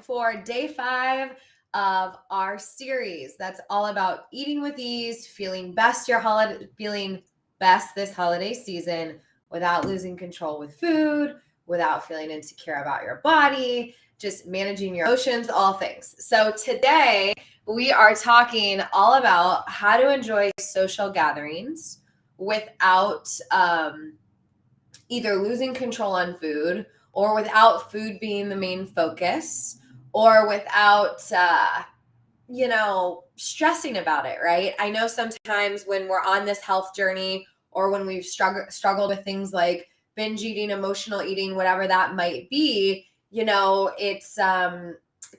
for day 5 of our series that's all about eating with ease, feeling best this holiday season without losing control with food, without feeling insecure about your body, just managing your emotions, all things. So today we are talking all about how to enjoy social gatherings without either losing control on food or without food being the main focus or without, stressing about it, right? I know sometimes when we're on this health journey or when we've struggled with things like binge eating, emotional eating, whatever that might be, it's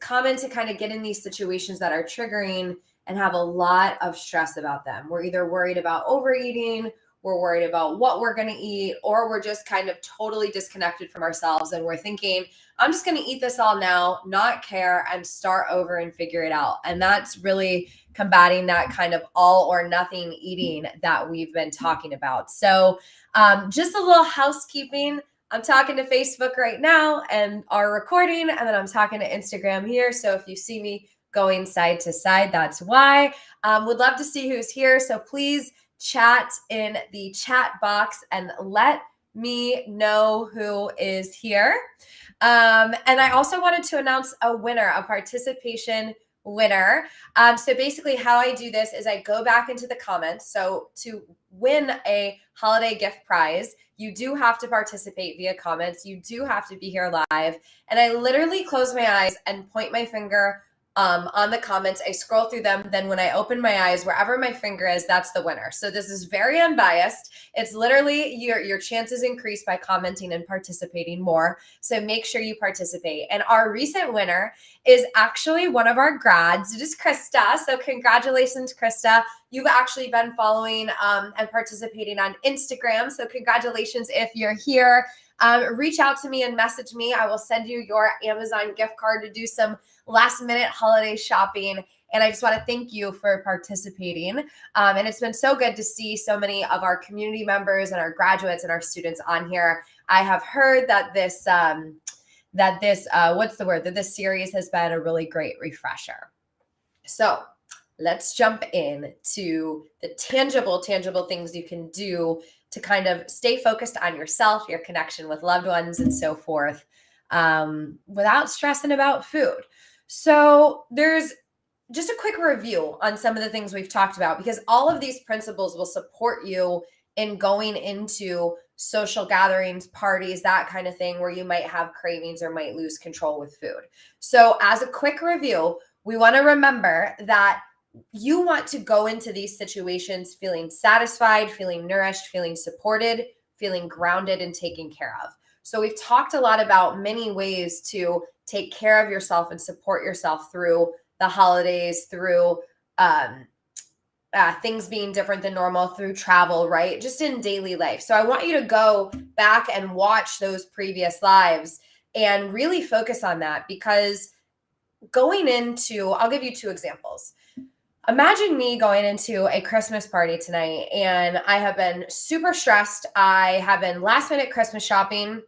common to kind of get in these situations that are triggering and have a lot of stress about them. We're either worried about overeating, we're worried about what we're going to eat, or we're just kind of totally disconnected from ourselves and we're thinking, I'm just going to eat this all now, not care, and start over and figure it out. And that's really combating that kind of all or nothing eating that we've been talking about. So just a little housekeeping. I'm talking to Facebook right now and our recording, and then I'm talking to Instagram here. So if you see me going side to side, that's why. Would love to see who's here. So please chat in the chat box and let me know who is here. And I also wanted to announce a winner, a participation winner. So basically how I do this is I go back into the comments. So to win a holiday gift prize, you do have to participate via comments. You do have to be here live. And I literally close my eyes and point my finger on the comments. I scroll through them. Then when I open my eyes, wherever my finger is, that's the winner. So this is very unbiased. It's literally your chances increase by commenting and participating more. So make sure you participate. And our recent winner is actually one of our grads. It is Krista. So congratulations, Krista. You've actually been following and participating on Instagram. So congratulations if you're here. Reach out to me and message me. I will send you your Amazon gift card to do some last minute holiday shopping. And I just want to thank you for participating. And it's been so good to see so many of our community members and our graduates and our students on here. I have heard that this series has been a really great refresher. So let's jump in to the tangible things you can do to kind of stay focused on yourself, your connection with loved ones, and so forth, without stressing about food. So there's just a quick review on some of the things we've talked about, because all of these principles will support you in going into social gatherings, parties, that kind of thing, where you might have cravings or might lose control with food. So as a quick review, we want to remember that you want to go into these situations feeling satisfied, feeling nourished, feeling supported, feeling grounded and taken care of. So we've talked a lot about many ways to take care of yourself and support yourself through the holidays, through things being different than normal, through travel, right? Just in daily life. So I want you to go back and watch those previous lives and really focus on that, because I'll give you 2 examples. Imagine me going into a Christmas party tonight and I have been super stressed. I have been last minute Christmas shopping.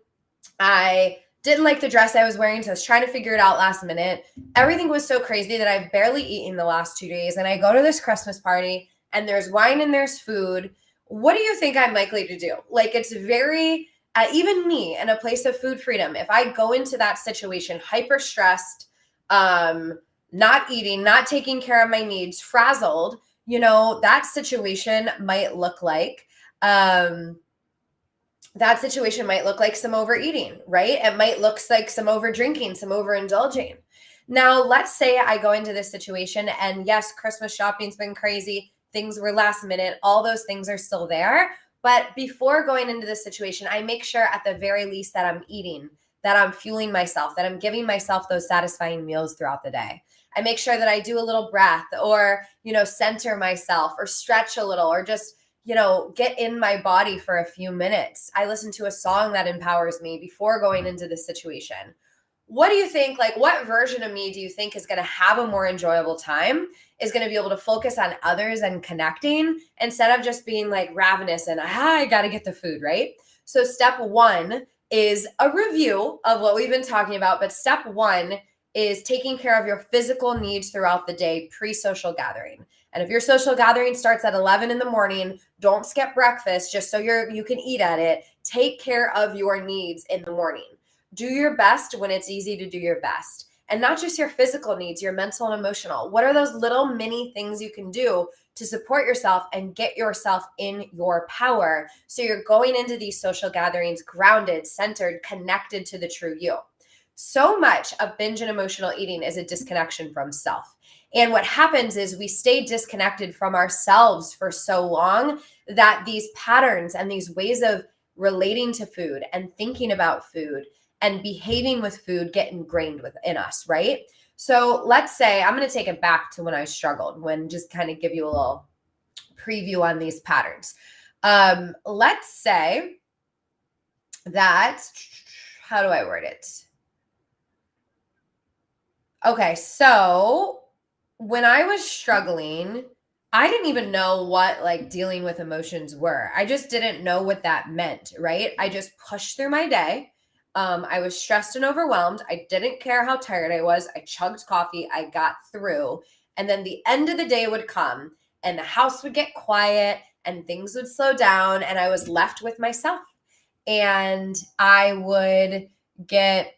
I didn't like the dress I was wearing, so I was trying to figure it out last minute. Everything was so crazy that I've barely eaten the last 2 days. And I go to this Christmas party and there's wine and there's food. What do you think I'm likely to do? Like, it's very, even me in a place of food freedom, if I go into that situation hyper stressed, not eating, not taking care of my needs, frazzled, that situation might look like some overeating, right? It might look like some over drinking, some overindulging. Now, let's say I go into this situation and yes, Christmas shopping's been crazy. Things were last minute. All those things are still there. But before going into this situation, I make sure at the very least that I'm eating, that I'm fueling myself, that I'm giving myself those satisfying meals throughout the day. I make sure that I do a little breath or, center myself or stretch a little or just, get in my body for a few minutes. I listen to a song that empowers me before going into the situation. What do you think? Like, what version of me do you think is going to have a more enjoyable time, is going to be able to focus on others and connecting instead of just being like ravenous and I got to get the food, right? So step 1 is a review of what we've been talking about. But step 1 is taking care of your physical needs throughout the day pre-social gathering. And if your social gathering starts at 11 in the morning, don't skip breakfast just so you can eat at it. Take care of your needs in the morning. Do your best when it's easy to do your best. And not just your physical needs, your mental and emotional. What are those little mini things you can do to support yourself and get yourself in your power so you're going into these social gatherings grounded, centered, connected to the true you? So much of binge and emotional eating is a disconnection from self. And what happens is we stay disconnected from ourselves for so long that these patterns and these ways of relating to food and thinking about food and behaving with food get ingrained within us, right? So let's say, I'm going to take it back to when I struggled, when just kind of give you a little preview on these patterns. Let's say that, how do I word it? Okay, so when I was struggling, I didn't even know what like dealing with emotions were. I just didn't know what that meant, right? I just pushed through my day. I was stressed and overwhelmed. I didn't care how tired I was. I chugged coffee. I got through. And then the end of the day would come and the house would get quiet and things would slow down and I was left with myself. And I would get,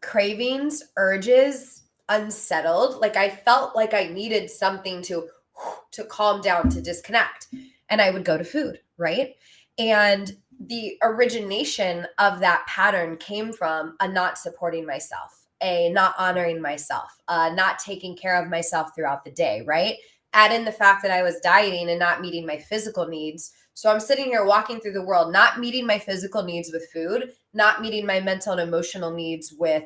cravings, urges, unsettled. Like I felt like I needed something to calm down, to disconnect. And I would go to food, right? And the origination of that pattern came from a not supporting myself, a not honoring myself, not taking care of myself throughout the day, right? Add in the fact that I was dieting and not meeting my physical needs. So I'm sitting here walking through the world, not meeting my physical needs with food, not meeting my mental and emotional needs with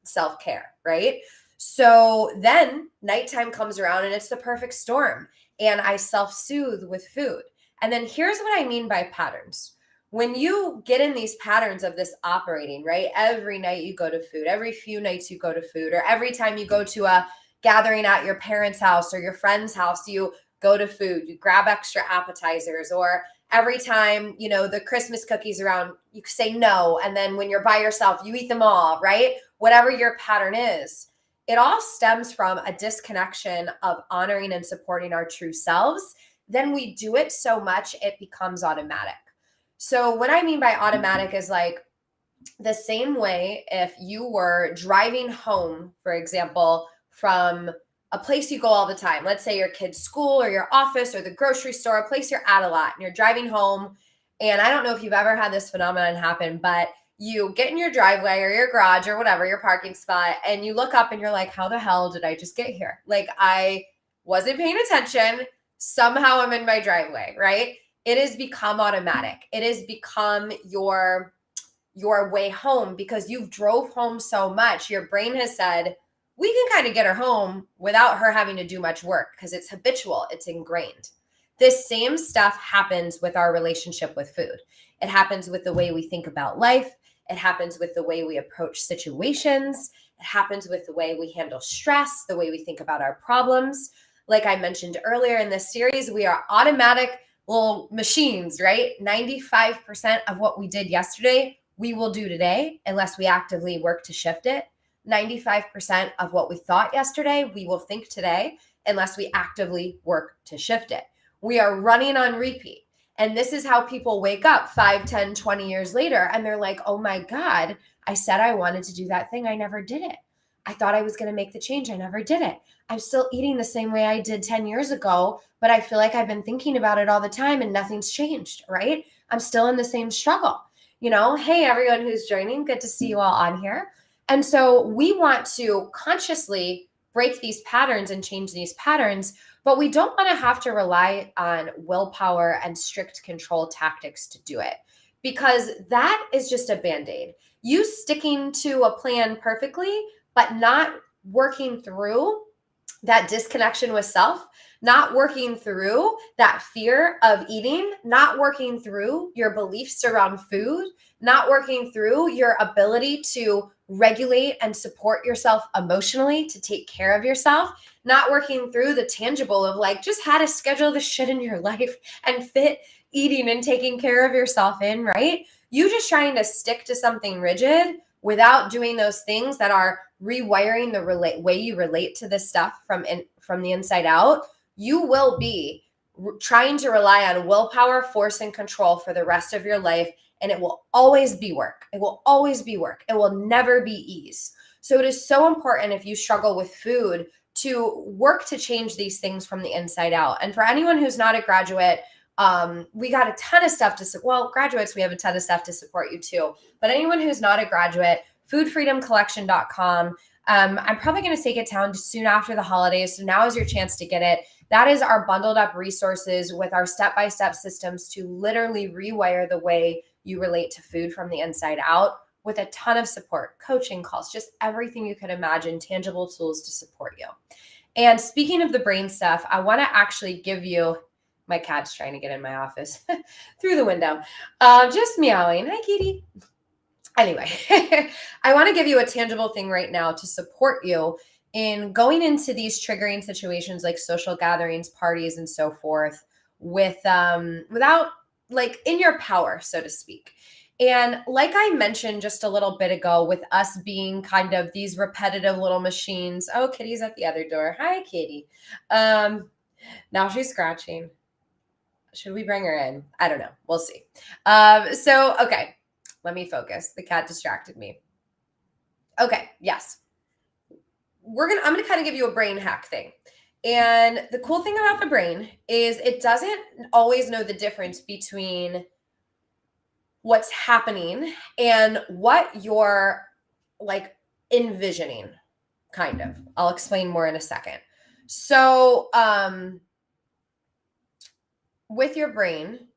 self-care, right? So then nighttime comes around and it's the perfect storm and I self-soothe with food. And then here's what I mean by patterns. When you get in these patterns of this operating, right? Every night you go to food, every few nights you go to food, or every time you go to a gathering at your parents' house or your friend's house, you go to food, you grab extra appetizers, or every time, the Christmas cookies around, you say no. And then when you're by yourself, you eat them all, right? Whatever your pattern is, it all stems from a disconnection of honoring and supporting our true selves. Then we do it so much, it becomes automatic. So what I mean by automatic is like the same way if you were driving home, for example, from a place you go all the time. Let's say your kid's school or your office or the grocery store, a place you're at a lot, and you're driving home. And I don't know if you've ever had this phenomenon happen, but you get in your driveway or your garage or whatever, your parking spot, and you look up and you're like, how the hell did I just get here? Like I wasn't paying attention. Somehow I'm in my driveway, right? It has become automatic. It has become your way home because you've drove home so much. Your brain has said, we can kind of get her home without her having to do much work because it's habitual, it's ingrained. This same stuff happens with our relationship with food. It happens with the way we think about life. It happens with the way we approach situations. It happens with the way we handle stress, the way we think about our problems. Like I mentioned earlier in this series, we are automatic little machines, right? 95% of what we did yesterday, we will do today unless we actively work to shift it. 95% of what we thought yesterday, we will think today unless we actively work to shift it. We are running on repeat. And this is how people wake up 5, 10, 20 years later. And they're like, oh my God, I said I wanted to do that thing. I never did it. I thought I was going to make the change. I never did it. I'm still eating the same way I did 10 years ago, but I feel like I've been thinking about it all the time and nothing's changed, right? I'm still in the same struggle. Hey, everyone who's joining, good to see you all on here. And so we want to consciously break these patterns and change these patterns, but we don't want to have to rely on willpower and strict control tactics to do it because that is just a Band-Aid. You sticking to a plan perfectly, but not working through that disconnection with self, not working through that fear of eating, not working through your beliefs around food, not working through your ability to regulate and support yourself emotionally, to take care of yourself, not working through the tangible of like just how to schedule the shit in your life and fit eating and taking care of yourself in, right? You just trying to stick to something rigid without doing those things that are rewiring the way you relate to this stuff from the inside out, you will be trying to rely on willpower, force, and control for the rest of your life. And it will always be work. It will always be work. It will never be ease. So it is so important, if you struggle with food, to work to change these things from the inside out. And for anyone who's not a graduate, we got a ton of stuff graduates, we have a ton of stuff to support you too. But anyone who's not a graduate, foodfreedomcollection.com. I'm probably going to take it down soon after the holidays. So now is your chance to get it. That is our bundled up resources with our step-by-step systems to literally rewire the way you relate to food from the inside out, with a ton of support, coaching calls, just everything you could imagine, tangible tools to support you. And speaking of the brain stuff, I want to actually give you, my cat's trying to get in my office through the window, just meowing. Hi, kitty. Anyway, I want to give you a tangible thing right now to support you in going into these triggering situations like social gatherings, parties, and so forth without, like, in your power, so to speak. And like I mentioned just a little bit ago, with us being kind of these repetitive little machines. Oh, Kitty's at the other door. Hi, Kitty. Now she's scratching. Should we bring her in? I don't know. We'll see. Okay. Let me focus. The cat distracted me. Okay, yes. I'm going to kind of give you a brain hack thing. And the cool thing about the brain is it doesn't always know the difference between what's happening and what you're, like, envisioning, kind of. I'll explain more in a second. So, with your brain,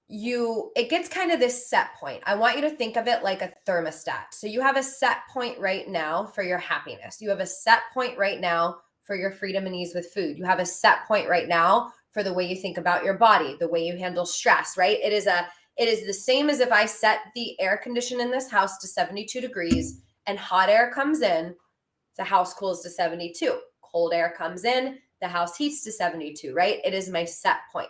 it gets kind of this set point. I want you to think of it like a thermostat. So you have a set point right now for your happiness. You have a set point right now for your freedom and ease with food. You have a set point right now for the way you think about your body, the way you handle stress, right? It is the same as if I set the air condition in this house to 72 degrees and hot air comes in, the house cools to 72. Cold air comes in, the house heats to 72, right? It is my set point.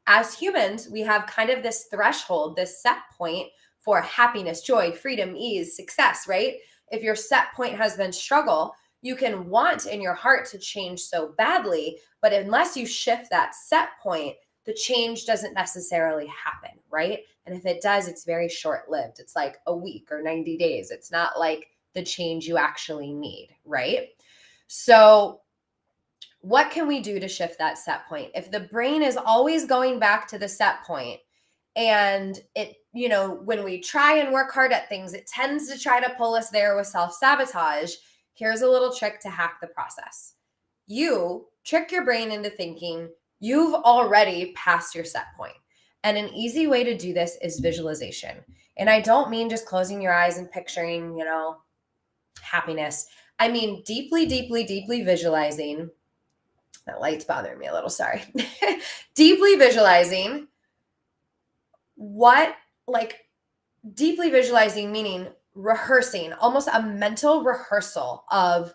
As humans, we have kind of this threshold, this set point for happiness, joy, freedom, ease, success, right? If your set point has been struggle, you can want in your heart to change so badly, but unless you shift that set point, the change doesn't necessarily happen, right? And if it does, it's very short-lived. It's like a week or 90 days. It's not like the change you actually need, right? So what can we do to shift that set point? If the brain is always going back to the set point, and it, when we try and work hard at things, it tends to try to pull us there with self-sabotage. Here's a little trick to hack the process. You trick your brain into thinking you've already passed your set point. And an easy way to do this is visualization. And I don't mean just closing your eyes and picturing, happiness. I mean deeply, deeply, deeply visualizing. That light's bothering me a little, sorry. Deeply visualizing deeply visualizing, meaning rehearsing, almost a mental rehearsal of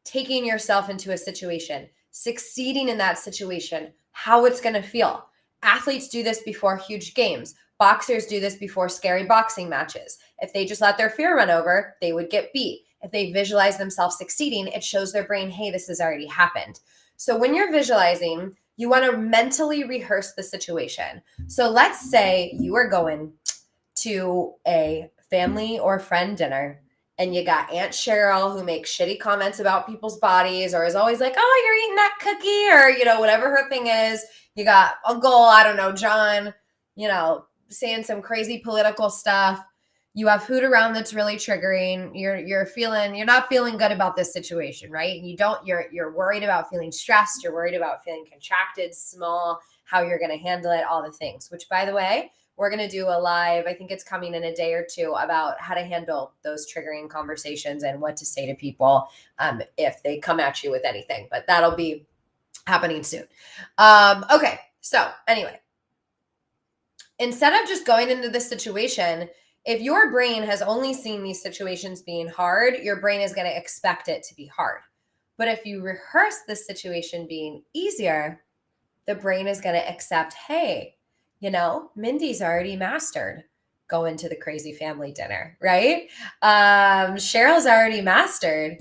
taking yourself into a situation, succeeding in that situation, how it's going to feel. Athletes do this before huge games. Boxers do this before scary boxing matches. If they just let their fear run over, they would get beat. If they visualize themselves succeeding, it shows their brain, hey, this has already happened. So when you're visualizing, you want to mentally rehearse the situation. So let's say you are going to a family or friend dinner and you got Aunt Cheryl who makes shitty comments about people's bodies or is always like, oh, you're eating that cookie, or, whatever her thing is. You got Uncle, I don't know, John, saying some crazy political stuff. You have food around that's really triggering. You're not feeling good about this situation, right? And you're worried about feeling stressed. You're worried about feeling contracted, small, how you're going to handle it, all the things, which, by the way, we're going to do a live, I think it's coming in a day or two, about how to handle those triggering conversations and what to say to people if they come at you with anything, but that'll be happening soon. Okay. So anyway, instead of just going into this situation, if your brain has only seen these situations being hard, your brain is going to expect it to be hard. But if you rehearse the situation being easier, the brain is going to accept, hey, Mindy's already mastered go into the crazy family dinner, right? Cheryl's already mastered,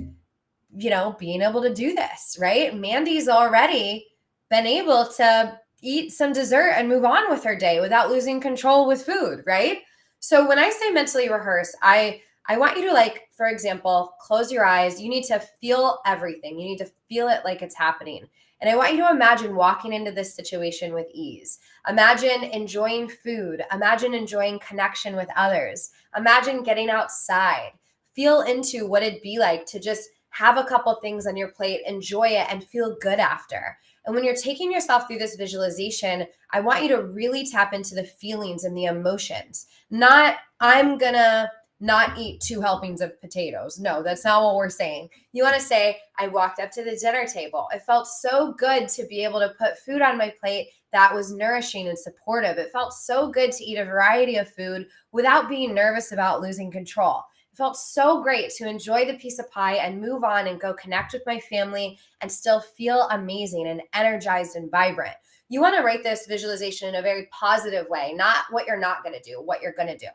being able to do this, right? Mandy's already been able to eat some dessert and move on with her day without losing control with food, right? So when I say mentally rehearse, I want you to, for example, close your eyes. You need to feel everything. You need to feel it like it's happening. And I want you to imagine walking into this situation with ease. Imagine enjoying food. Imagine enjoying connection with others. Imagine getting outside. Feel into what it'd be like to just have a couple things on your plate, enjoy it, and feel good after. And when you're taking yourself through this visualization, I want you to really tap into the feelings and the emotions. Not, I'm gonna not eat 2 helpings of potatoes. No, that's not what we're saying. You want to say, I walked up to the dinner table. It felt so good to be able to put food on my plate that was nourishing and supportive. It felt so good to eat a variety of food without being nervous about losing control. It felt so great to enjoy the piece of pie and move on and go connect with my family and still feel amazing and energized and vibrant. You want to write this visualization in a very positive way, not what you're not going to do, what you're going to do.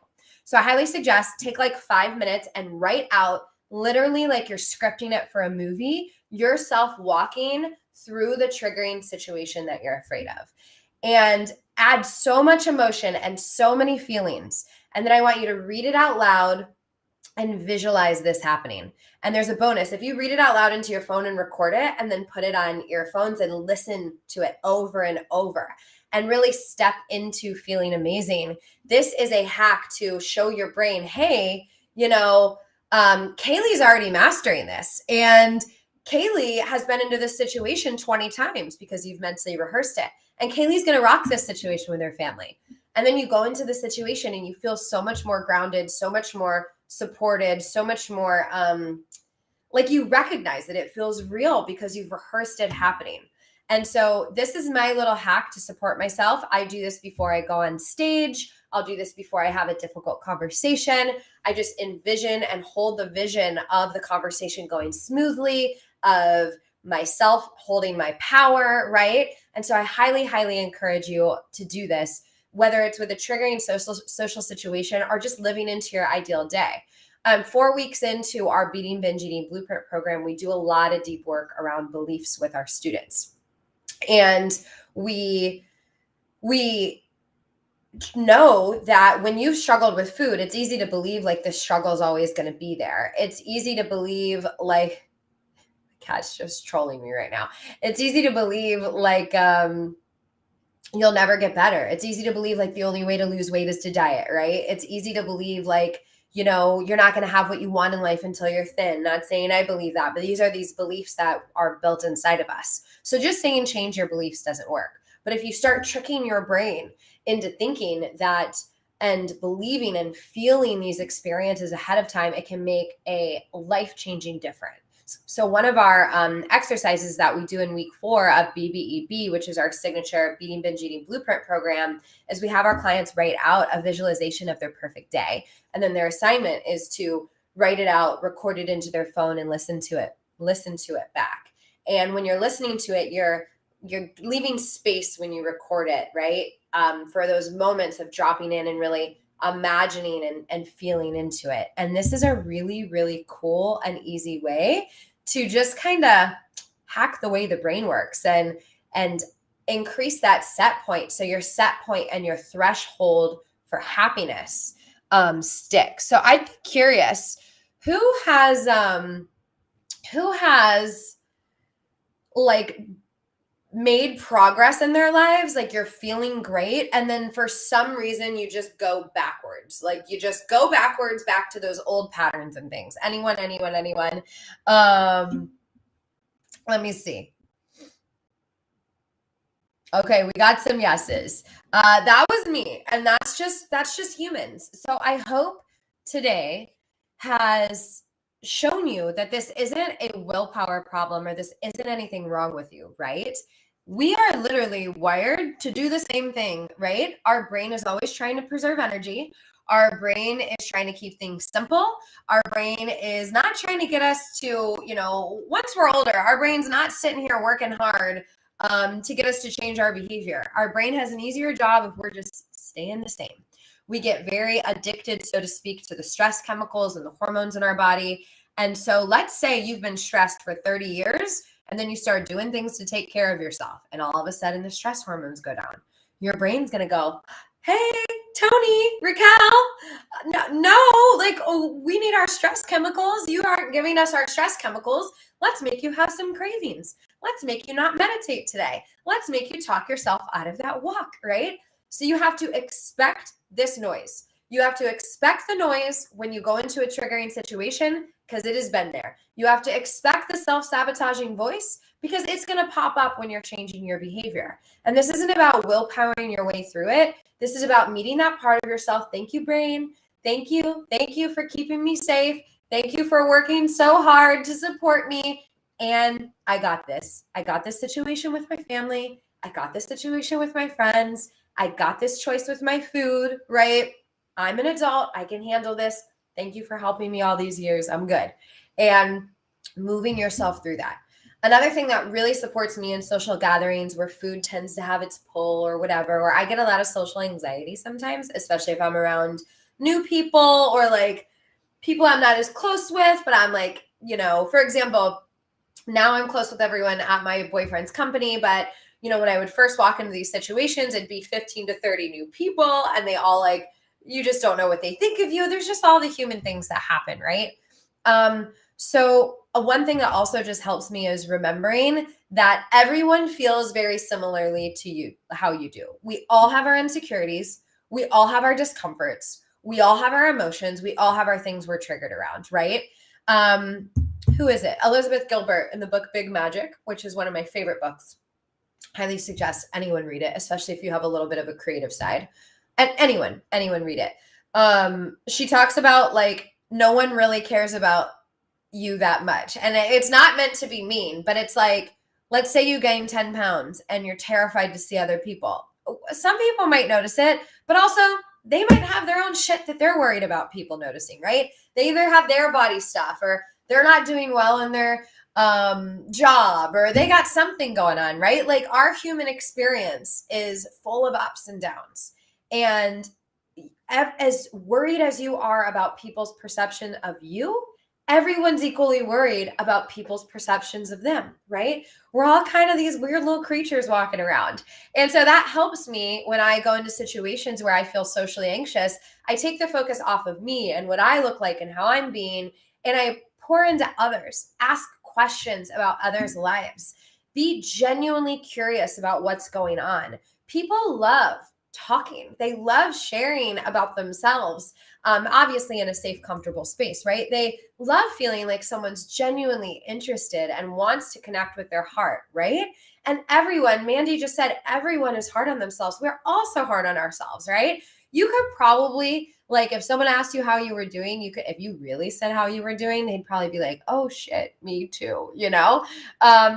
So I highly suggest take 5 minutes and write out, literally like you're scripting it for a movie, yourself walking through the triggering situation that you're afraid of. And add so much emotion and so many feelings. And then I want you to read it out loud and visualize this happening. And there's a bonus. If you read it out loud into your phone and record it and then put it on earphones and listen to it over and over and really step into feeling amazing, this is a hack to show your brain, hey, Kaylee's already mastering this. And Kaylee has been into this situation 20 times because you've mentally rehearsed it. And Kaylee's going to rock this situation with her family. And then you go into the situation and you feel so much more grounded, so much more supported, so much more like you recognize that it feels real because you've rehearsed it happening. And so this is my little hack to support myself. I do this before I go on stage. I'll do this before I have a difficult conversation. I just envision and hold the vision of the conversation going smoothly, of myself holding my power, right? And so I highly, highly encourage you to do this, whether it's with a triggering social situation or just living into your ideal day. 4 weeks into our Beating Binge Eating Blueprint program, we do a lot of deep work around beliefs with our students. And we know that when you've struggled with food, it's easy to believe the struggle is always going to be there. It's easy to believe cat's just trolling me right now. It's easy to believe you'll never get better. It's easy to believe the only way to lose weight is to diet, right? It's easy to believe you're not going to have what you want in life until you're thin. Not saying I believe that, but these are these beliefs that are built inside of us. So just saying change your beliefs doesn't work. But if you start tricking your brain into thinking that and believing and feeling these experiences ahead of time, it can make a life-changing difference. So one of our exercises that we do in week 4 of BBEB, which is our signature Beating Binge Eating Blueprint program, is we have our clients write out a visualization of their perfect day. And then their assignment is to write it out, record it into their phone, and listen to it back. And when you're listening to it, you're leaving space when you record it, right? For those moments of dropping in and really imagining and feeling into it. And this is a really, really cool and easy way to just kind of hack the way the brain works and increase that set point. So your set point and your threshold for happiness stick. So I'm curious, who has made progress in their lives, you're feeling great, and then for some reason you just go backwards, you just go backwards back to those old patterns and things. Anyone? Let me see. Okay, we got some yeses. That was me, and that's just humans. So I hope today has shown you that this isn't a willpower problem or this isn't anything wrong with you, right? We are literally wired to do the same thing, right? Our brain is always trying to preserve energy. Our brain is trying to keep things simple. Our brain is not trying to get us to, once we're older, our brain's not sitting here working hard to get us to change our behavior. Our brain has an easier job if we're just staying the same. We get very addicted, so to speak, to the stress chemicals and the hormones in our body. And so let's say you've been stressed for 30 years and then you start doing things to take care of yourself. And all of a sudden the stress hormones go down. Your brain's going to go, hey, Tony, Raquel, no, like, oh, we need our stress chemicals. You aren't giving us our stress chemicals. Let's make you have some cravings. Let's make you not meditate today. Let's make you talk yourself out of that walk, right? So you have to expect this noise. You have to expect the noise when you go into a triggering situation because it has been there. You have to expect the self-sabotaging voice because it's going to pop up when you're changing your behavior. And this isn't about willpowering your way through it. This is about meeting that part of yourself. Thank you, brain. Thank you. Thank you for keeping me safe. Thank you for working so hard to support me. And I got this. I got this situation with my family. I got this situation with my friends. I got this choice with my food, right? I'm an adult. I can handle this. Thank you for helping me all these years. I'm good. And moving yourself through that. Another thing that really supports me in social gatherings where food tends to have its pull or whatever, or I get a lot of social anxiety sometimes, especially if I'm around new people or like people I'm not as close with, but I'm like, you know, for example, now I'm close with everyone at my boyfriend's company, but you know, when I would first walk into these situations, it'd be 15 to 30 new people and they all like, you just don't know what they think of you. There's just all the human things that happen, right? So one thing that also just helps me is remembering that everyone feels very similarly to you, how you do. We all have our insecurities. We all have our discomforts. We all have our emotions. We all have our things we're triggered around, right? Who is it? Elizabeth Gilbert in the book Big Magic, which is one of my favorite books. Highly suggest anyone read it, especially if you have a little bit of a creative side. And anyone read it. She talks about like, no one really cares about you that much. And it's not meant to be mean, but it's like, let's say you gain 10 pounds and you're terrified to see other people. Some people might notice it, but also they might have their own shit that they're worried about people noticing, right? They either have their body stuff or they're not doing well in their job or they got something going on, right? Like our human experience is full of ups and downs. And as worried as you are about people's perception of you, everyone's equally worried about people's perceptions of them, right? We're all kind of these weird little creatures walking around. And so that helps me when I go into situations where I feel socially anxious. I take the focus off of me and what I look like and how I'm being, and I pour into others, ask questions about others' lives, be genuinely curious about what's going on. People love talking. They love sharing about themselves, obviously in a safe, comfortable space, right? They love feeling like someone's genuinely interested and wants to connect with their heart, right? And everyone, Mandy just said, everyone is hard on themselves. We're also hard on ourselves, right? You could probably, like, if someone asked you how you were doing, you could, if you really said how you were doing, they'd probably be like, oh shit, me too, you know?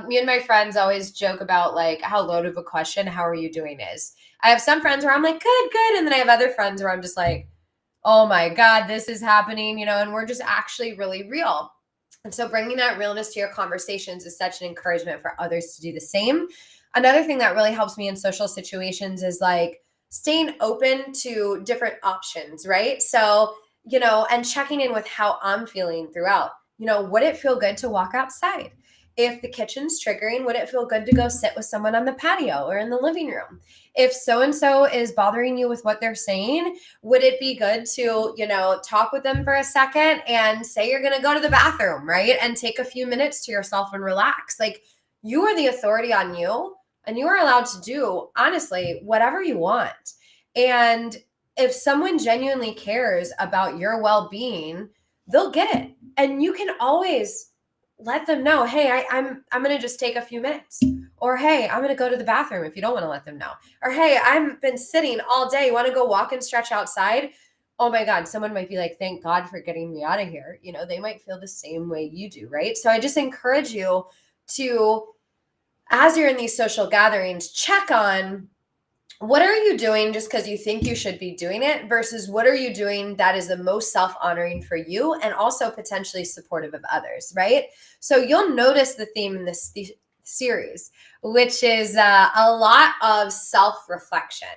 Me and my friends always joke about like how loaded of a question, how are you doing is. I have some friends where I'm like, good. And then I have other friends where I'm just like, oh my God, this is happening, you know, and we're just actually really real. And so bringing that realness to your conversations is such an encouragement for others to do the same. Another thing that really helps me in social situations is like staying open to different options, right? So, you know, and checking in with how I'm feeling throughout. You know, would it feel good to walk outside? If the kitchen's triggering, would it feel good to go sit with someone on the patio or in the living room? If so-and-so is bothering you with what they're saying, would it be good to, you know, talk with them for a second and say you're going to go to the bathroom, right? And take a few minutes to yourself and relax. Like you are the authority on you and you are allowed to do, honestly, whatever you want. And if someone genuinely cares about your well-being, they'll get it. And you can always let them know, hey, I'm going to just take a few minutes. Or, hey, I'm going to go to the bathroom if you don't want to let them know. Or, hey, I've been sitting all day. You want to go walk and stretch outside? Oh my God, someone might be like, thank God for getting me out of here. You know, they might feel the same way you do, right? So I just encourage you to, as you're in these social gatherings, check on what are you doing just because you think you should be doing it versus what are you doing that is the most self-honoring for you and also potentially supportive of others, right? So you'll notice the theme in this series, which is a lot of self-reflection,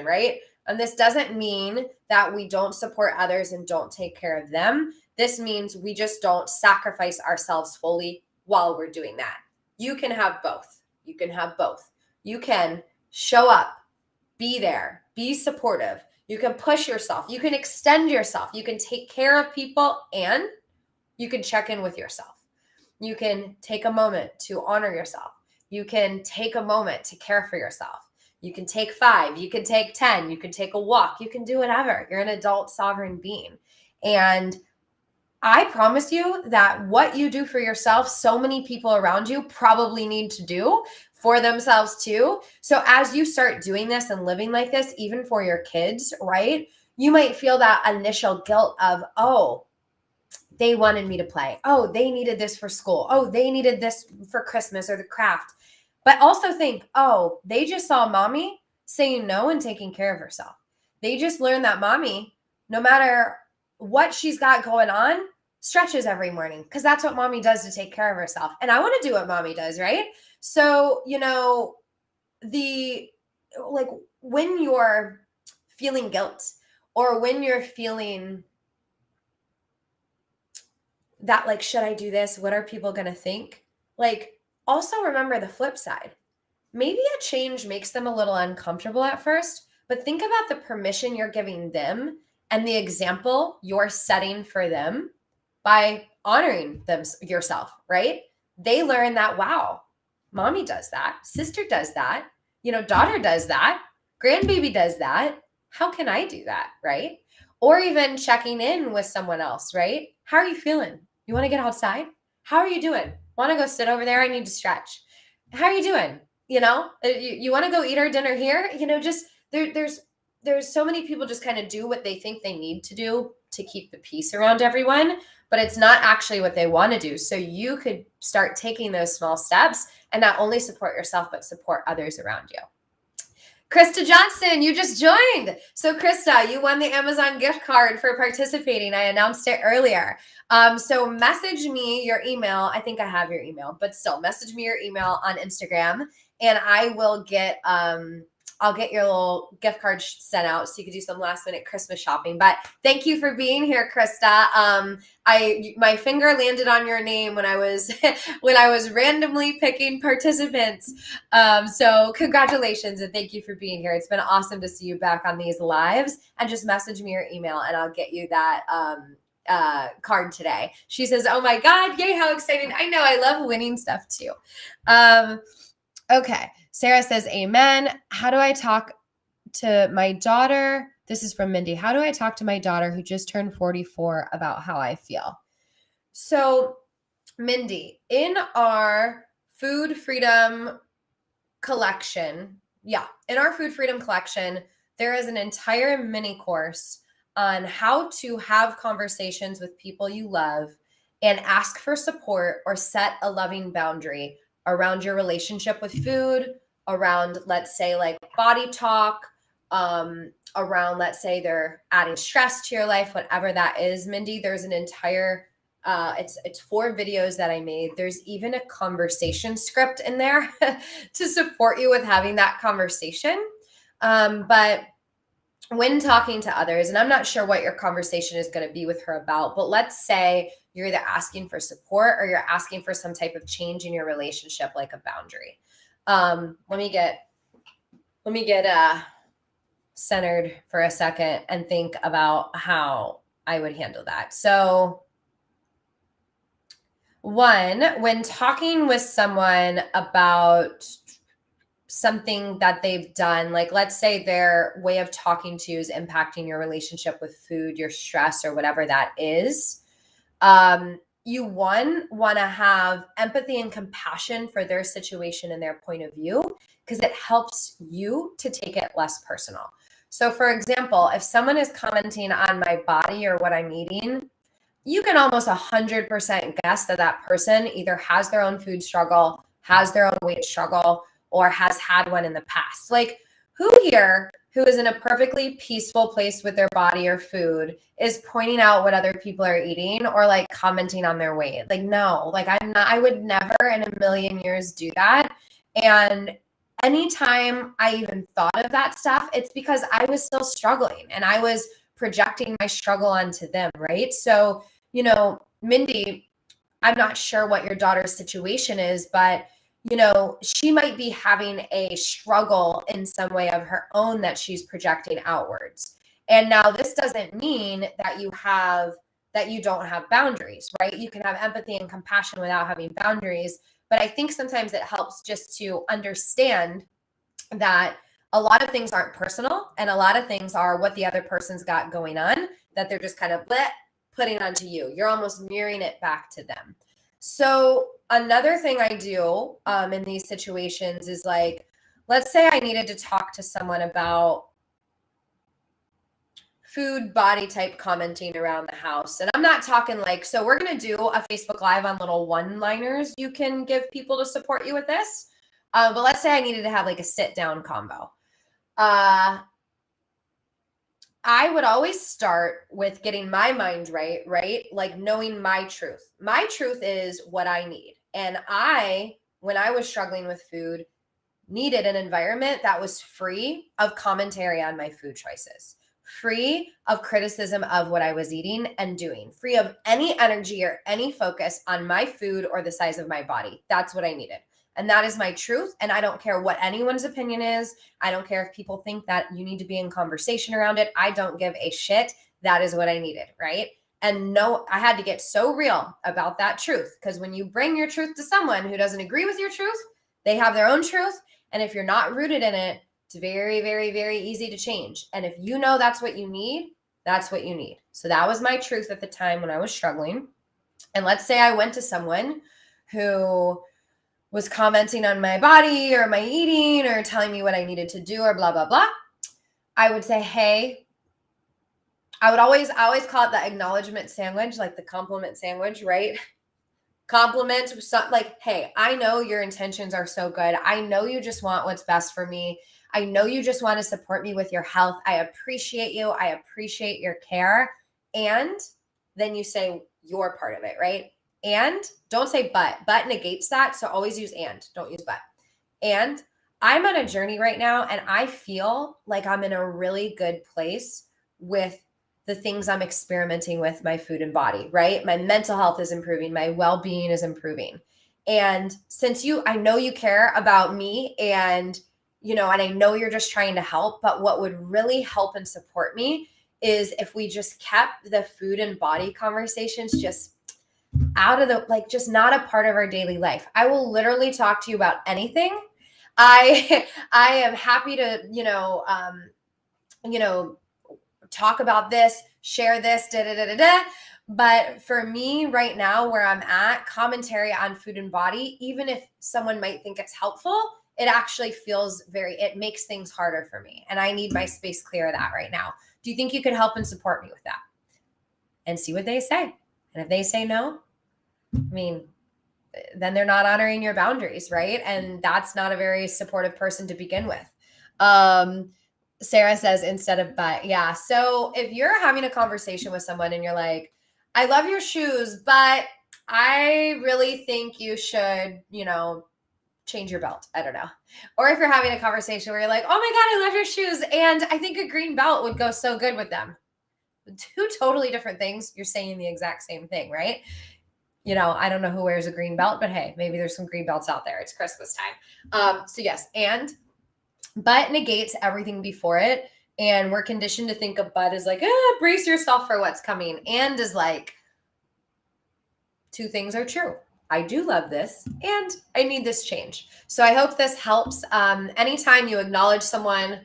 right? And this doesn't mean that we don't support others and don't take care of them. This means we just don't sacrifice ourselves fully while we're doing that. You can have both. You can have both. You can show up, be there, be supportive. You can push yourself. You can extend yourself. You can take care of people, and you can check in with yourself. You can take a moment to honor yourself. You can take a moment to care for yourself. You can take 5, you can take 10, you can take a walk, you can do whatever. You're an adult sovereign being. And I promise you that what you do for yourself, so many people around you probably need to do for themselves too. So as you start doing this and living like this, even for your kids, right? You might feel that initial guilt of, oh, they wanted me to play. Oh, they needed this for school. Oh, they needed this for Christmas or the craft. But also think, oh, they just saw mommy saying no and taking care of herself. They just learned that mommy, no matter what she's got going on, stretches every morning, because that's what mommy does to take care of herself. And I want to do what mommy does, right? So, when you're feeling guilt, or when you're feeling that, like, should I do this? What are people going to think? Also remember the flip side. Maybe a change makes them a little uncomfortable at first, but think about the permission you're giving them and the example you're setting for them by honoring yourself, right? They learn that, wow, mommy does that, sister does that, daughter does that, grandbaby does that. How can I do that, right? Or even checking in with someone else, right? How are you feeling? You want to get outside? How are you doing? Want to go sit over there? I need to stretch. How are you doing? You want to go eat our dinner here? Just there's so many people just kind of do what they think they need to do to keep the peace around everyone, but it's not actually what they want to do. So you could start taking those small steps and not only support yourself, but support others around you. Krista Johnson, you just joined. So Krista, you won the Amazon gift card for participating. I announced it earlier. So message me your email. I think I have your email, but still message me your email on Instagram, and I will get, I'll get your little gift card sent out so you could do some last minute Christmas shopping. But thank you for being here, Krista. My finger landed on your name when I was randomly picking participants. So congratulations and thank you for being here. It's been awesome to see you back on these lives. And just message me your email and I'll get you that card today. She says, "Oh my God, yay, how exciting." I know, I love winning stuff too. Okay. Sarah says, amen. How do I talk to my daughter? This is from Mindy. How do I talk to my daughter who just turned 44 about how I feel? So, Mindy, in our food freedom collection, there is an entire mini course on how to have conversations with people you love and ask for support or set a loving boundary around your relationship with food, around, let's say, like body talk, around, let's say, they're adding stress to your life, whatever that is, Mindy. There's an entire, it's 4 videos that I made. There's even a conversation script in there to support you with having that conversation. But when talking to others, and I'm not sure what your conversation is going to be with her about, but let's say you're either asking for support or you're asking for some type of change in your relationship, like a boundary. Let me get centered for a second and think about how I would handle that. So, one, when talking with someone about something that they've done, like let's say their way of talking to you is impacting your relationship with food, your stress, or whatever that is, you want to have empathy and compassion for their situation and their point of view, because it helps you to take it less personal. So for example, if someone is commenting on my body or what I'm eating, you can almost 100% guess that that person either has their own food struggle, has their own weight struggle, or has had one in the past. Like, who here who is in a perfectly peaceful place with their body or food is pointing out what other people are eating or like commenting on their weight? Like, no, like I would never in a million years do that. And anytime I even thought of that stuff, it's because I was still struggling and I was projecting my struggle onto them, right? So, Mindy, I'm not sure what your daughter's situation is, but she might be having a struggle in some way of her own that she's projecting outwards. And now this doesn't mean that you don't have boundaries, right? You can have empathy and compassion without having boundaries. But I think sometimes it helps just to understand that a lot of things aren't personal and a lot of things are what the other person's got going on that they're just kind of putting onto you. You're almost mirroring it back to them. So another thing I do in these situations is like, let's say I needed to talk to someone about food body type commenting around the house. And I'm not talking like, so we're going to do a Facebook Live on little one-liners you can give people to support you with this. But let's say I needed to have like a sit down combo. I would always start with getting my mind right? Like knowing my truth. My truth is what I need. And when I was struggling with food, needed an environment that was free of commentary on my food choices, free of criticism of what I was eating and doing, free of any energy or any focus on my food or the size of my body. That's what I needed. And that is my truth. And I don't care what anyone's opinion is. I don't care if people think that you need to be in conversation around it. I don't give a shit. That is what I needed, right? And no, I had to get so real about that truth, because when you bring your truth to someone who doesn't agree with your truth, they have their own truth. And if you're not rooted in it, it's very, very, very easy to change. And if you know that's what you need, that's what you need. So that was my truth at the time when I was struggling. And let's say I went to someone who was commenting on my body or my eating or telling me what I needed to do or blah, blah, blah. I would say, hey, I always call it the acknowledgement sandwich, like the compliment sandwich, right? Compliment, like, hey, I know your intentions are so good. I know you just want what's best for me. I know you just want to support me with your health. I appreciate you. I appreciate your care. And then you say your part of it, right? And don't say but. But negates that. So always use and. Don't use but. And I'm on a journey right now, and I feel like I'm in a really good place with the things I'm experimenting with my food and body, right? My mental health is improving. My well-being is improving. And since I know you care about me and, and I know you're just trying to help, but what would really help and support me is if we just kept the food and body conversations just out of just not a part of our daily life. I will literally talk to you about anything. I am happy to, talk about this, share this, But for me right now, where I'm at, commentary on food and body, even if someone might think it's helpful, it actually it makes things harder for me. And I need my space clear of that right now. Do you think you could help and support me with that? And see what they say. And if they say no, then they're not honoring your boundaries, right? And that's not a very supportive person to begin with. Sarah says instead of but. Yeah. So if you're having a conversation with someone and you're like, I love your shoes, but I really think you should, change your belt. I don't know. Or if you're having a conversation where you're like, oh my God, I love your shoes, and I think a green belt would go so good with them. Two totally different things. You're saying the exact same thing, right? I don't know who wears a green belt, but hey, maybe there's some green belts out there. It's Christmas time. So yes, but negates everything before it. And we're conditioned to think of but as like, brace yourself for what's coming. And is like, two things are true. I do love this and I need this change. So I hope this helps. Anytime you acknowledge someone,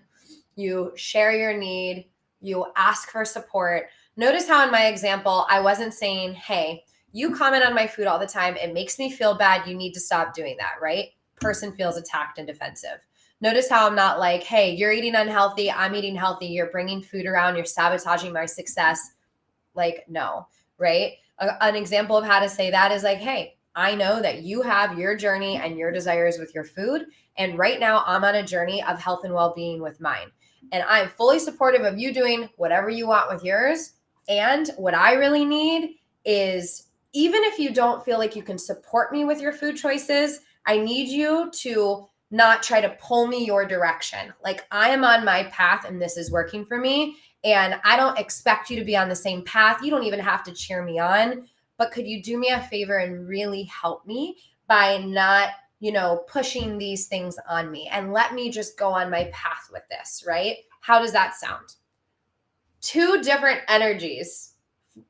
you share your need, you ask for support. Notice how in my example, I wasn't saying, hey, you comment on my food all the time. It makes me feel bad. You need to stop doing that, right? Person feels attacked and defensive. Notice how I'm not like, hey, you're eating unhealthy. I'm eating healthy. You're bringing food around. You're sabotaging my success. Like, no, right? An example of how to say that is like, hey, I know that you have your journey and your desires with your food. And right now I'm on a journey of health and well-being with mine. And I'm fully supportive of you doing whatever you want with yours. And what I really need is, even if you don't feel like you can support me with your food choices, I need you to not try to pull me your direction. Like, I am on my path and this is working for me. And I don't expect you to be on the same path. You don't even have to cheer me on, but could you do me a favor and really help me by not, pushing these things on me, and let me just go on my path with this, right? How does that sound? Two different energies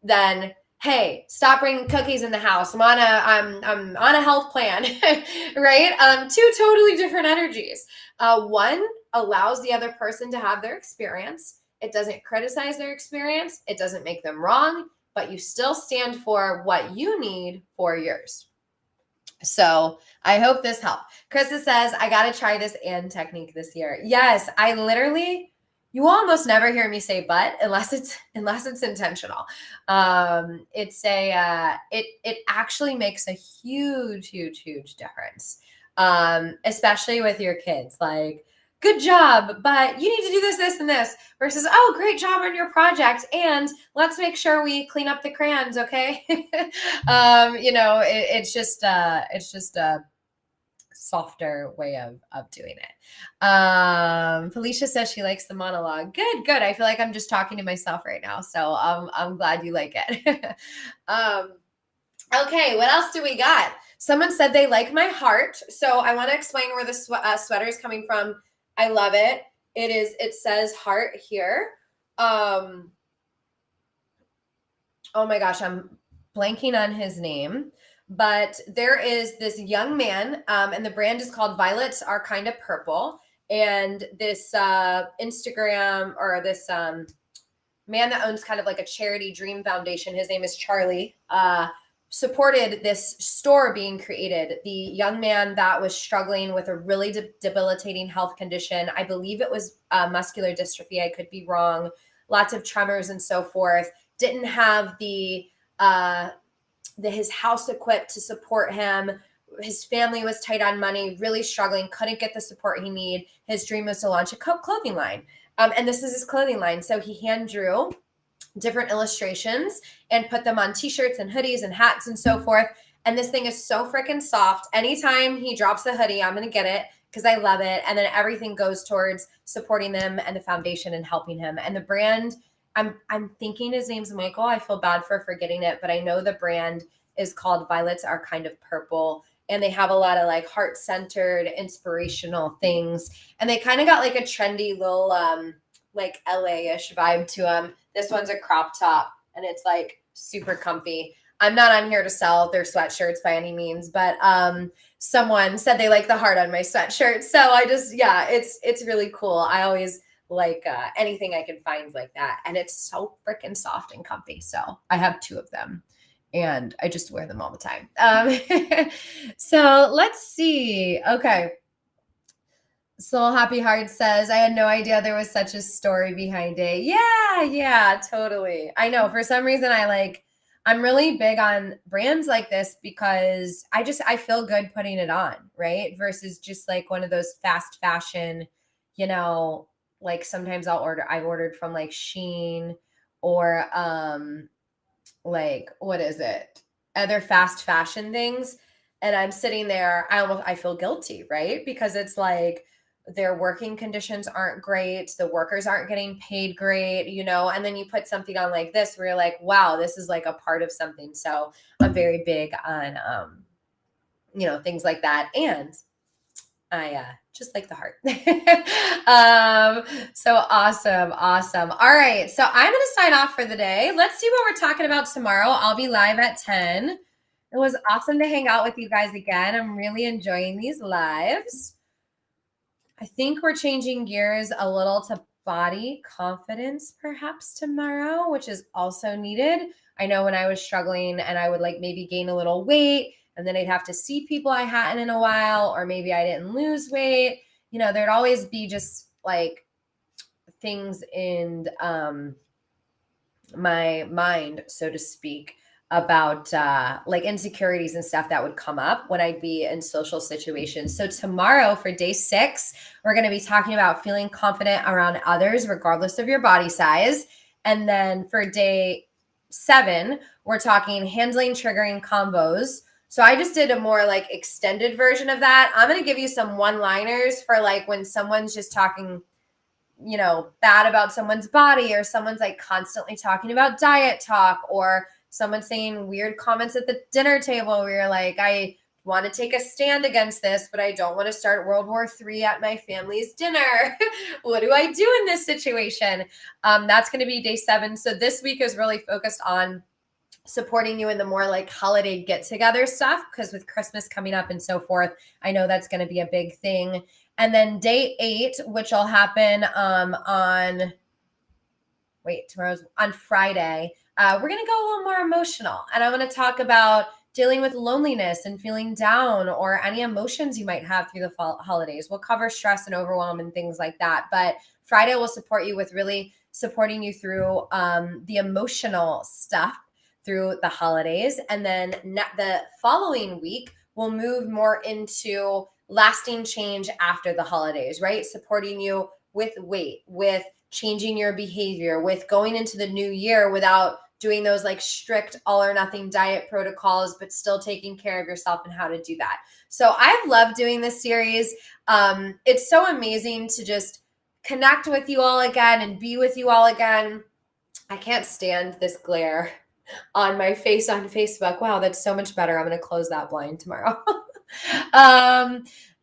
than, hey, stop bringing cookies in the house. I'm on a health plan, right? Two totally different energies. One allows the other person to have their experience. It doesn't criticize their experience. It doesn't make them wrong, but you still stand for what you need for yours. So I hope this helped. Krista says, I got to try this and technique this year. Yes, you almost never hear me say but unless it's intentional. It actually makes a huge difference. Especially with your kids. Like, good job, but you need to do this and this, versus, oh, great job on your project, and let's make sure we clean up the crayons, okay? It's just a softer way of doing it. Felicia says she likes the monologue. Good. I feel like I'm just talking to myself right now, so I'm glad you like it. Okay, what else do we got? Someone said they like my heart, so I want to explain where the sweater is coming from. I love it. It says heart here. Oh my gosh, I'm blanking on his name, but there is this young man, and the brand is called Violets Are Kind of Purple. And this Instagram, or this man that owns kind of like a charity dream foundation, his name is Charlie, supported this store being created. The young man that was struggling with a really debilitating health condition, I believe it was muscular dystrophy, I could be wrong, lots of tremors and so forth, didn't have his house equipped to support him. His family was tight on money, really struggling, couldn't get the support he needed. His dream was to launch a clothing line. And this is his clothing line. So he hand drew different illustrations and put them on t-shirts and hoodies and hats and so forth. And this thing is so freaking soft. Anytime he drops a hoodie, I'm going to get it because I love it. And then everything goes towards supporting them and the foundation and helping him. And the brand, I'm thinking his name's Michael. I feel bad for forgetting it, but I know the brand is called Violets Are Kind of Purple. And they have a lot of like heart-centered, inspirational things. And they kind of got like a trendy little like LA-ish vibe to them. This one's a crop top and it's like super comfy. I'm not on here to sell their sweatshirts by any means, but someone said they like the heart on my sweatshirt. So it's really cool. I always like anything I can find like that. And it's so freaking soft and comfy. So I have two of them and I just wear them all the time. So let's see. Okay. Soul Happy Heart says, I had no idea there was such a story behind it. Yeah, totally. I know. For some reason, I'm really big on brands like this because I feel good putting it on, right? Versus just like one of those fast fashion, like sometimes I've ordered from like Shein or like, what is it? Other fast fashion things. And I'm sitting there, I feel guilty, right? Because it's like, their working conditions aren't great. The workers aren't getting paid great, and then you put something on like this where you're like, wow, this is like a part of something. So I'm very big on, things like that. And I just like the heart. So awesome. All right. So I'm going to sign off for the day. Let's see what we're talking about tomorrow. I'll be live at 10. It was awesome to hang out with you guys again. I'm really enjoying these lives. I think we're changing gears a little to body confidence perhaps tomorrow, which is also needed. I know when I was struggling and I would like maybe gain a little weight and then I'd have to see people I hadn't in a while, or maybe I didn't lose weight. There'd always be just like things in my mind, so to speak, about like insecurities and stuff that would come up when I'd be in social situations. So tomorrow for day 6, we're going to be talking about feeling confident around others, regardless of your body size. And then for day 7, we're talking handling triggering combos So I just did a more like extended version of that. I'm going to give you some one-liners for like when someone's just talking, bad about someone's body, or someone's like constantly talking about diet talk, or someone saying weird comments at the dinner table where you're like, I want to take a stand against this, but I don't want to start World War III at my family's dinner. What do I do in this situation? That's going to be day 7. So this week is really focused on supporting you in the more like holiday get together stuff, because with Christmas coming up and so forth, I know that's going to be a big thing. And then day 8, which will happen tomorrow's on Friday, we're going to go a little more emotional, and I'm going to talk about dealing with loneliness and feeling down, or any emotions you might have through the holidays. We'll cover stress and overwhelm and things like that, but Friday will support you with really supporting you through the emotional stuff through the holidays. And then the following week, we'll move more into lasting change after the holidays, right? Supporting you with weight, with changing your behavior, with going into the new year without doing those like strict all or nothing diet protocols, but still taking care of yourself and how to do that. So I've loved doing this series. It's so amazing to just connect with you all again and be with you all again. I can't stand this glare on my face on Facebook. Wow, that's so much better. I'm going to close that blind tomorrow.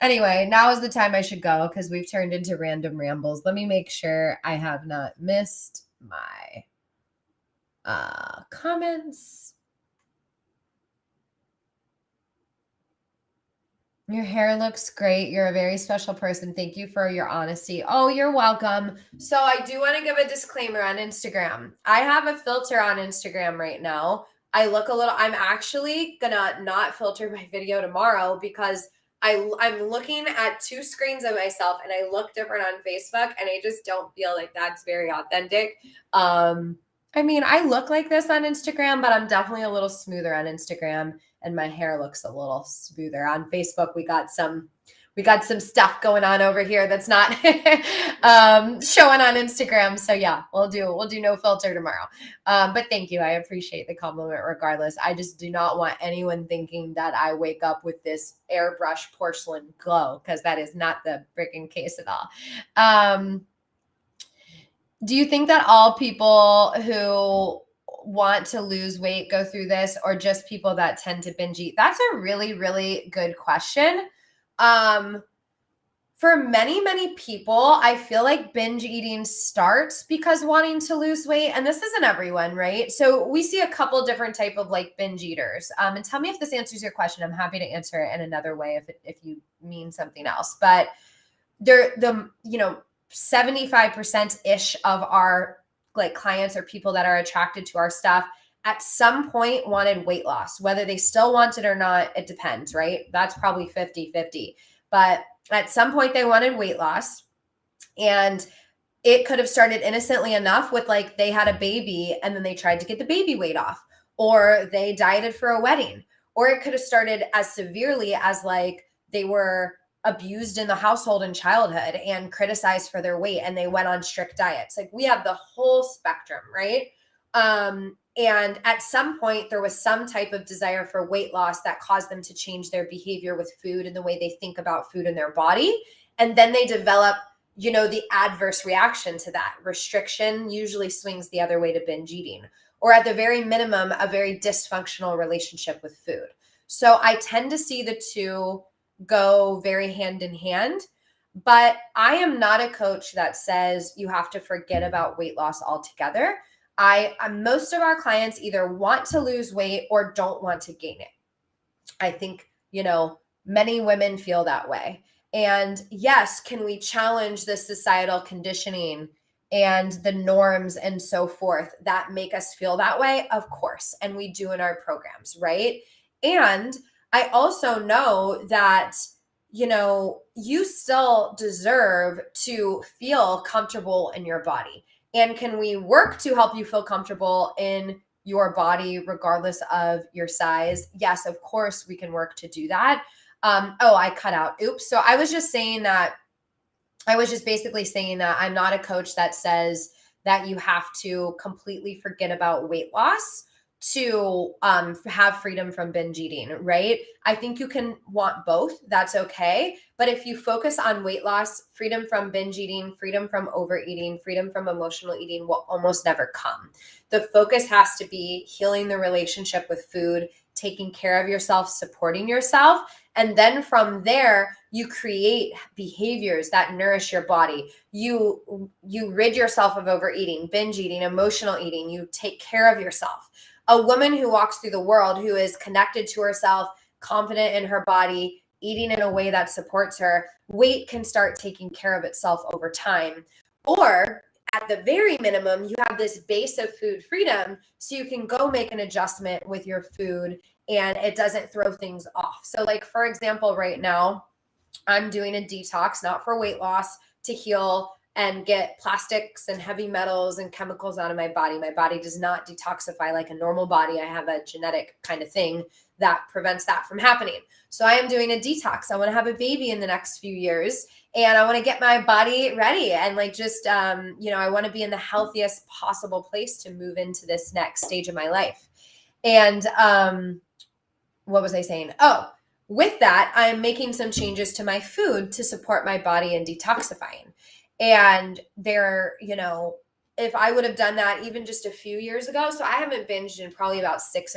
Anyway, now is the time I should go because we've turned into random rambles. Let me make sure I have not missed my comments. Your hair looks great. You're a very special person. Thank you for your honesty. Oh, you're welcome. So I do want to give a disclaimer on Instagram. I have a filter on Instagram right now. I'm actually gonna not filter my video tomorrow because I'm looking at 2 screens of myself and I look different on Facebook, and I just don't feel like that's very authentic. I mean, I look like this on Instagram, but I'm definitely a little smoother on Instagram, and my hair looks a little smoother. On Facebook, we got some stuff going on over here that's not showing on Instagram. So yeah, we'll do no filter tomorrow. But thank you. I appreciate the compliment regardless. I just do not want anyone thinking that I wake up with this airbrush porcelain glow, because that is not the freaking case at all. Do you think that all people who want to lose weight go through this, or just people that tend to binge eat? That's a really, really good question. For many, many people, I feel like binge eating starts because wanting to lose weight, and this isn't everyone, right? So we see a couple different type of like binge eaters. And tell me if this answers your question. I'm happy to answer it in another way if you mean something else. But 75% ish of our like clients or people that are attracted to our stuff at some point wanted weight loss. Whether they still want it or not, it depends, right? That's probably 50-50. But at some point they wanted weight loss, and it could have started innocently enough with like they had a baby and then they tried to get the baby weight off, or they dieted for a wedding, or it could have started as severely as like they were abused in the household in childhood and criticized for their weight and they went on strict diets. Like we have the whole spectrum, right? And at some point there was some type of desire for weight loss that caused them to change their behavior with food and the way they think about food in their body. And then they develop, the adverse reaction to that. Restriction usually swings the other way to binge eating, or at the very minimum, a very dysfunctional relationship with food. So I tend to see the two go very hand in hand, but I am not a coach that says you have to forget about weight loss altogether. Most of our clients either want to lose weight or don't want to gain it. I think, many women feel that way. And yes, can we challenge the societal conditioning and the norms and so forth that make us feel that way? Of course. And we do in our programs, right? And I also know that, you still deserve to feel comfortable in your body. And can we work to help you feel comfortable in your body regardless of your size? Yes, of course we can work to do that. I cut out. Oops. So I was just basically saying that I'm not a coach that says that you have to completely forget about weight loss to have freedom from binge eating, right? I think you can want both. That's okay. But if you focus on weight loss, freedom from binge eating, freedom from overeating, freedom from emotional eating will almost never come. The focus has to be healing the relationship with food, taking care of yourself, supporting yourself. And then from there, you create behaviors that nourish your body. You rid yourself of overeating, binge eating, emotional eating. You take care of yourself. A woman who walks through the world who is connected to herself, confident in her body, eating in a way that supports her, weight can start taking care of itself over time. Or at the very minimum, you have this base of food freedom, so you can go make an adjustment with your food and it doesn't throw things off. So like, for example, right now, I'm doing a detox, not for weight loss, to heal and get plastics and heavy metals and chemicals out of my body. My body does not detoxify like a normal body. I have a genetic kind of thing that prevents that from happening. So I am doing a detox. I want to have a baby in the next few years, and I want to get my body ready and like just, I want to be in the healthiest possible place to move into this next stage of my life. And what was I saying? Oh, with that, I'm making some changes to my food to support my body in detoxifying. And if I would have done that even just a few years ago, so I haven't binged in probably about 6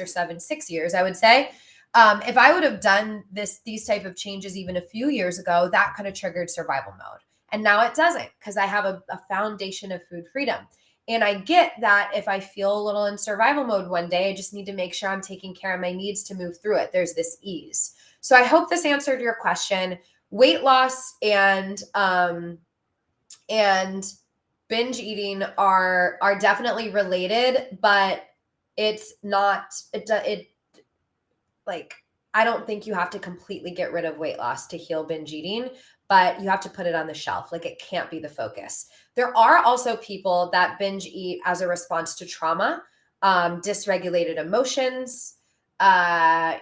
years, I would say. If I would have done these type of changes even a few years ago, that could have triggered survival mode. And now it doesn't, because I have a foundation of food freedom. And I get that if I feel a little in survival mode one day, I just need to make sure I'm taking care of my needs to move through it. There's this ease. So I hope this answered your question. Weight loss and binge eating are definitely related, but it's not, like, I don't think you have to completely get rid of weight loss to heal binge eating, but you have to put it on the shelf. Like, it can't be the focus. There are also people that binge eat as a response to trauma, dysregulated emotions, and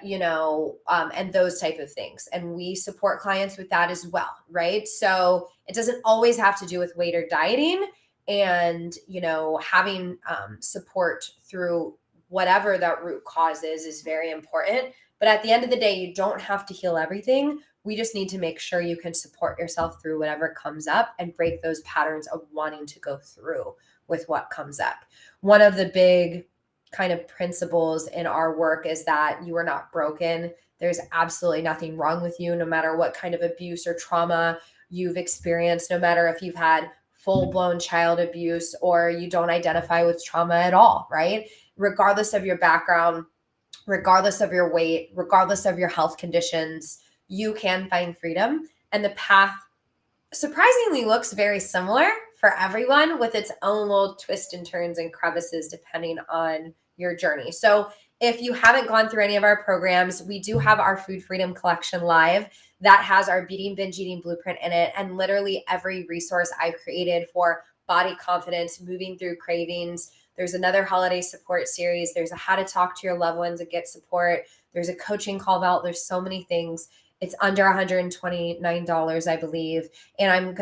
those type of things. And we support clients with that as well, right? So it doesn't always have to do with weight or dieting, and, having support through whatever that root cause is very important. But at the end of the day, you don't have to heal everything. We just need to make sure you can support yourself through whatever comes up and break those patterns of wanting to go through with what comes up. One of the big kind of principles in our work is that you are not broken. There's absolutely nothing wrong with you, no matter what kind of abuse or trauma you've experienced, no matter if you've had full-blown child abuse or you don't identify with trauma at all, right? Regardless of your background, regardless of your weight, regardless of your health conditions, you can find freedom. And the path surprisingly looks very similar for everyone, with its own little twists and turns and crevices depending on your journey. So if you haven't gone through any of our programs, we do have our Food Freedom Collection live that has our Beating Binge Eating Blueprint in it, and literally every resource I've created for body confidence, moving through cravings. There's another holiday support series. There's a how to talk to your loved ones and get support. There's a coaching call out. There's so many things. It's under $129, I believe. And I'm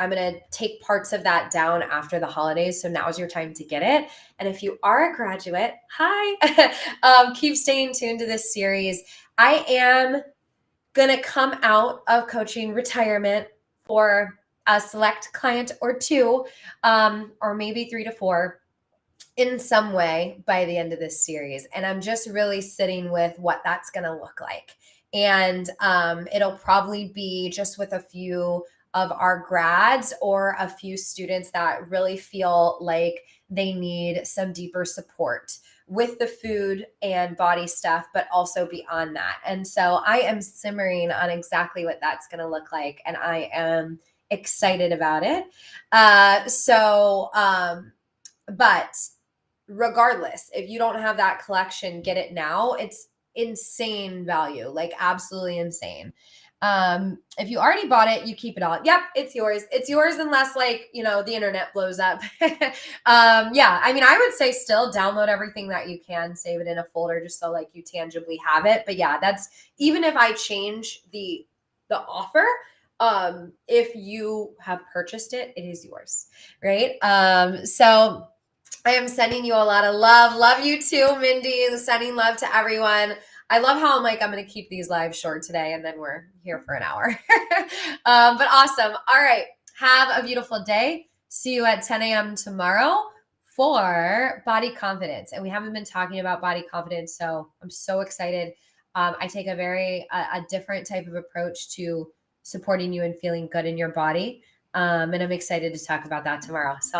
gonna take parts of that down after the holidays. So now is your time to get it. And if you are a graduate, hi, keep staying tuned to this series. I am gonna come out of coaching retirement for a select client or two, or maybe 3 to 4 in some way by the end of this series. And I'm just really sitting with what that's going to look like. And it'll probably be just with a few of our grads or a few students that really feel like they need some deeper support with the food and body stuff, but also beyond that. And so I am simmering on exactly what that's going to look like. And I am excited about it. But regardless, if you don't have that collection, get it now. It's insane value, like absolutely insane. If you already bought it, you keep it all. Yep, it's yours. It's yours unless the internet blows up. Yeah, I mean, I would say still download everything that you can, save it in a folder just so like you tangibly have it. But yeah, that's even if I change the offer, if you have purchased it, it is yours, right? So I am sending you a lot of love. Love you too, Mindy. Sending love to everyone. I love how I'm like, I'm going to keep these lives short today, and then we're here for an hour. But awesome. All right. Have a beautiful day. See you at 10 a.m. tomorrow for body confidence. And we haven't been talking about body confidence, so I'm so excited. I take a different type of approach to supporting you and feeling good in your body. And I'm excited to talk about that tomorrow. So